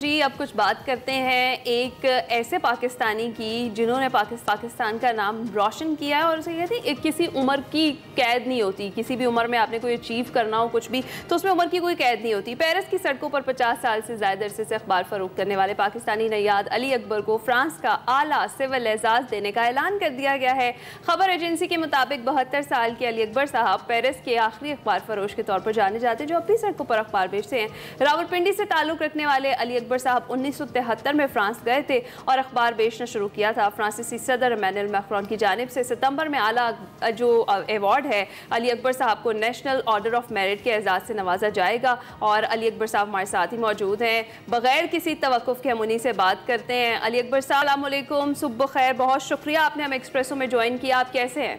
جی اب کچھ بات کرتے ہیں ایک ایسے پاکستانی کی جنہوں نے پاکستان کا نام روشن کیا ہے، اور اسے کہتے ہیں کسی عمر کی قید نہیں ہوتی. کسی بھی عمر میں آپ نے کوئی اچیو کرنا ہو کچھ بھی تو اس میں عمر کی کوئی قید نہیں ہوتی. پیرس کی سڑکوں پر 50 سال سے زائد عرصے سے اخبار فروخت کرنے والے پاکستانی نیاد علی اکبر کو فرانس کا اعلیٰ سول اعزاز دینے کا اعلان کر دیا گیا ہے. خبر ایجنسی کے مطابق 72 سال کے علی اکبر صاحب پیرس کے آخری اخبار فروش کے طور پر جانے جاتے ہیں جو اپنی سڑکوں پر اخبار بیچتے ہیں. راولپنڈی سے تعلق رکھنے والے علی اکبر صاحب 1973 میں فرانس گئے تھے اور اخبار بیچنا شروع کیا تھا. فرانسیسی صدر ایمینوئل میکرون کی جانب سے ستمبر میں اعلیٰ جو ایوارڈ ہے علی اکبر صاحب کو نیشنل آرڈر آف میرٹ کے اعزاز سے نوازا جائے گا. اور علی اکبر صاحب ہمارے ساتھ ہی موجود ہیں. بغیر کسی توقف کے ہم انہی سے بات کرتے ہیں. علی اکبر صاحب السلام علیکم، صبح بخیر، بہت شکریہ آپ نے ہمیں ایکسپریسو میں جوائن کیا. آپ کیسے ہیں؟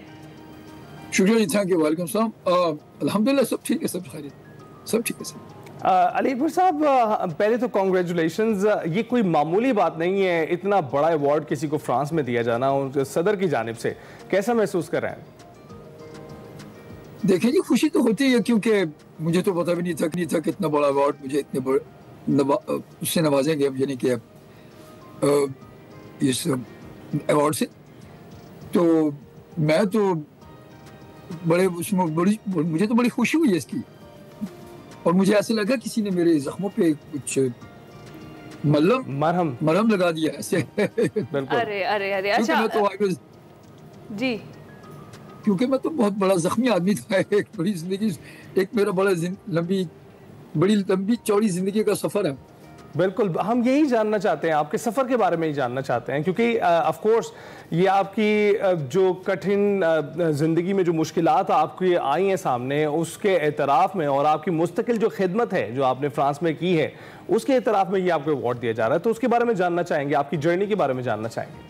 شکریہ جی، تھینک یو، وعلیکم السلام. الحمدللہ سب ٹھیک ہے، سب خیریت، سب ٹھیک ہے سب. علی اکبر صاحب پہلے تو کانگریچولیشنز، یہ کوئی معمولی بات نہیں ہے اتنا بڑا ایوارڈ کسی کو فرانس میں دیا جانا صدر کی جانب سے. کیسا محسوس کر رہے ہیں؟ دیکھیں جی، خوشی تو ہوتی ہے کیونکہ مجھے تو پتہ بھی نہیں تھا کہ اتنا بڑا ایوارڈ مجھے اتنے بڑے اس سے نوازیں گے، یعنی کہ اس ایوارڈ سے. تو میں تو مجھے تو بڑی خوشی ہوئی ہے اس کی، اور مجھے ایسا لگا کسی نے میرے زخموں پہ کچھ مرہم لگا دیا ایسے. ارے اچھا جی، کیونکہ میں تو بہت بڑا زخمی آدمی تھا. ایک بڑی زندگی، ایک میرا بڑی لمبی چوڑی زندگی کا سفر ہے. بالکل، ہم یہی جاننا چاہتے ہیں، آپ کے سفر کے بارے میں ہی جاننا چاہتے ہیں، کیونکہ آف کورس یہ آپ کی جو کٹھن زندگی میں جو مشکلات آپ کی آئی ہیں سامنے، اس کے اعتراف میں، اور آپ کی مستقل جو خدمت ہے جو آپ نے فرانس میں کی ہے اس کے اعتراف میں یہ آپ کو ایوارڈ دیا جا رہا ہے. تو اس کے بارے میں جاننا چاہیں گے، آپ کی جرنی کے بارے میں جاننا چاہیں گے.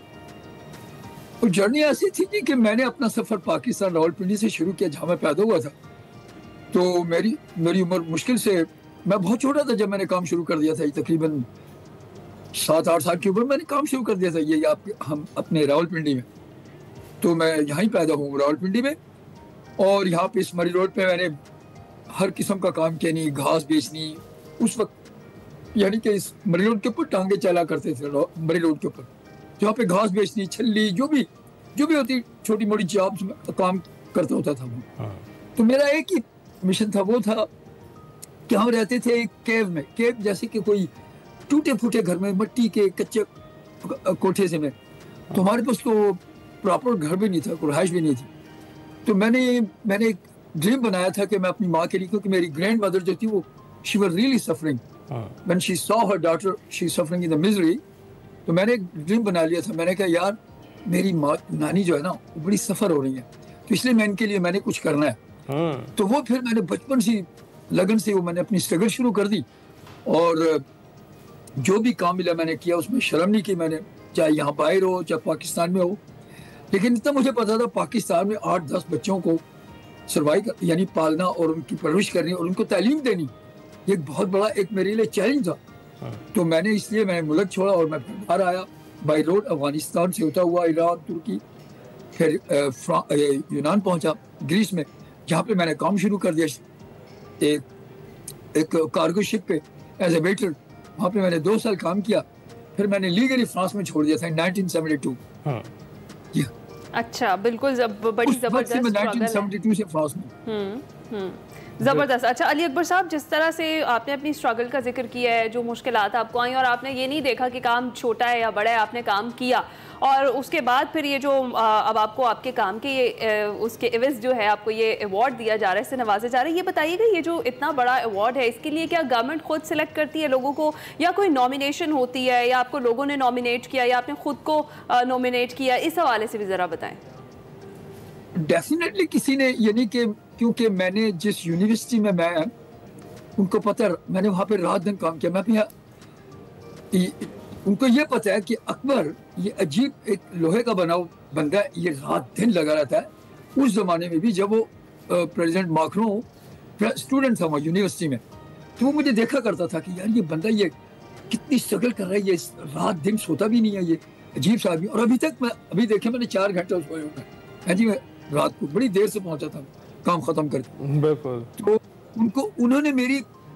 وہ جرنی ایسی تھی کہ میں نے اپنا سفر پاکستان راولپنڈی سے شروع کیا جہاں میں پیدا ہوا تھا. تو میری عمر مشکل سے، میں بہت چھوٹا تھا جب میں نے کام شروع کر دیا تھا. تقریباً 7-8 سال کی عمر میں نے کام شروع کر دیا تھا ہم اپنے راولپنڈی میں. تو میں یہاں ہی پیدا ہوں راولپنڈی میں، اور یہاں پہ اس مری روڈ پہ میں نے ہر قسم کا کام کیا. نہیں گھاس بیچنی اس وقت، یعنی کہ اس مری روڈ کے اوپر ٹانگے چلا کرتے تھے. مری روڈ کے اوپر جہاں پہ گھاس بیچنی، چھلی، جو بھی ہوتی چھوٹی موٹی جابس میں کام کرتا ہوتا تھا. تو میرا ایک ہی مشن تھا، وہ تھا کہ ہم رہتے تھے ایک کیو میں، کیو جیسے کہ کوئی ٹوٹے پھوٹے گھر میں، مٹی کے کچے کوٹھے سے میں. تو ہمارے پاس تو پراپر گھر بھی نہیں تھا، رہائش بھی نہیں تھی. تو میں نے ایک ڈریم بنایا تھا کہ میں اپنی ماں کے لیے، کیونکہ میری گرینڈ مدر جو تھی وہ she was really suffering when she saw her daughter she suffering in the misery. تو میں نے ایک ڈریم بنا لیا تھا. میں نے کہا یار میری نانی جو ہے نا وہ بڑی سفر ہو رہی ہے، تو اس لیے میں ان کے لیے میں نے کچھ کرنا ہے. تو وہ پھر میں نے بچپن سے لگن سے میں نے اپنی اسٹرگل شروع کر دی، اور جو بھی کام ملا میں نے کیا، اس میں شرم نہیں کی میں نے، چاہے یہاں باہر ہو چاہے پاکستان میں ہو. لیکن اتنا مجھے پتا تھا پاکستان میں 8-10 بچوں کو سروائیو یعنی پالنا اور ان کی پرورش کرنی اور ان کو تعلیم دینی، یہ ایک بہت بڑا ایک میرے لیے چیلنج تھا. تو میں نے اس لیے میں ملک چھوڑا اور میں باہر آیا بائی روڈ، افغانستان سے ہوتا ہوا عراق، ترکی، پھر یونان پہنچا، گریس میں، جہاں پہ میں نے کام شروع کر دیا ایک کارگو شپ پہ ایز اے ویٹر. وہاں پہ میں نے 2 سال کام کیا، پھر میں نے لیگلی فرانس میں چھوڑ دیا تھا 1972. اچھا، بالکل بڑی زبردست میں 1972 سے فرانس میں. زبردست. اچھا علی اکبر صاحب، جس طرح سے آپ نے اپنی اسٹرگل کا ذکر کیا ہے، جو مشکلات آپ کو آئیں، اور آپ نے یہ نہیں دیکھا کہ کام چھوٹا ہے یا بڑا ہے، آپ نے کام کیا، اور اس کے بعد پھر یہ جو اب آپ کو آپ کے کام کے اس کے عوض جو ہے آپ کو یہ ایوارڈ دیا جا رہا ہے، اس سے نوازا جا رہا ہے. یہ بتائیے گا یہ جو اتنا بڑا ایوارڈ ہے، اس کے لیے کیا گورنمنٹ خود سلیکٹ کرتی ہے لوگوں کو، یا کوئی نامینیشن ہوتی ہے، یا آپ کو لوگوں نے نامینیٹ کیا، یا آپ نے خود کو نامینیٹ کیا؟ اس حوالے سے بھی ذرا بتائیں. ڈیفینیٹلی کسی نے، یعنی کہ کیونکہ میں نے جس یونیورسٹی میں ان کو پتہ، میں نے وہاں پہ رات دن کام کیا. میں ان کو یہ پتہ ہے کہ اکبر یہ عجیب ایک لوہے کا بنا بندہ ہے، یہ رات دن لگا رہتا ہے. اس زمانے میں بھی جب وہ پریزیڈنٹ ماکرون اسٹوڈنٹ تھا وہاں یونیورسٹی میں، تو وہ مجھے دیکھا کرتا تھا کہ یار یہ بندہ یہ کتنی اسٹرگل کر رہا ہے، یہ رات دن سوتا بھی نہیں ہے، یہ عجیب سا آدمی. اور ابھی تک ابھی دیکھیں میں نے 4 گھنٹے سوئے ہوئے ہیں جی. میں رات کو بڑی دیر سے پہنچا تھا کام ختم کر کے. بالکل. تو انہوں نے میری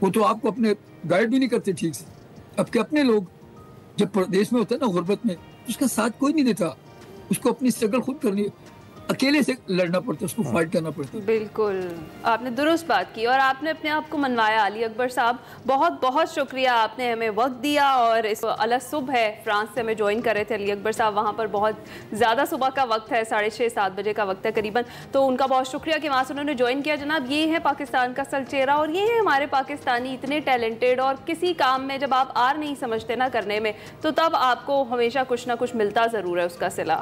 وہ تو آپ کو اپنے گائیڈ بھی نہیں کرتے ٹھیک سے. اب کے اپنے لوگ جب پردیش میں ہوتا ہے نا غربت میں, اس کا ساتھ کوئی نہیں دیتا, اس کو اپنی اسٹرگل خود کرنی, اکیلے سے لڑنا پڑتا ہے, اس کو فائٹ کرنا پڑتا ہے. بالکل آپ نے درست بات کی اور آپ نے اپنے آپ کو منوایا. علی اکبر صاحب بہت بہت شکریہ, آپ نے ہمیں وقت دیا اور اس الگ صبح ہے فرانس سے ہمیں جوائن کر رہے تھے علی اکبر صاحب, وہاں پر بہت زیادہ صبح کا وقت ہے, 6:30-7 بجے کا وقت ہے قریباً, تو ان کا بہت شکریہ کہ وہاں سے انہوں نے جوائن کیا. جناب یہ ہے پاکستان کا اصل چہرہ اور یہ ہے ہمارے پاکستانی اتنے ٹیلنٹڈ, اور کسی کام میں جب آپ آر نہیں سمجھتے نا کرنے میں تو تب آپ کو ہمیشہ کچھ نہ کچھ ملتا ضرور ہے اس کا صلہ.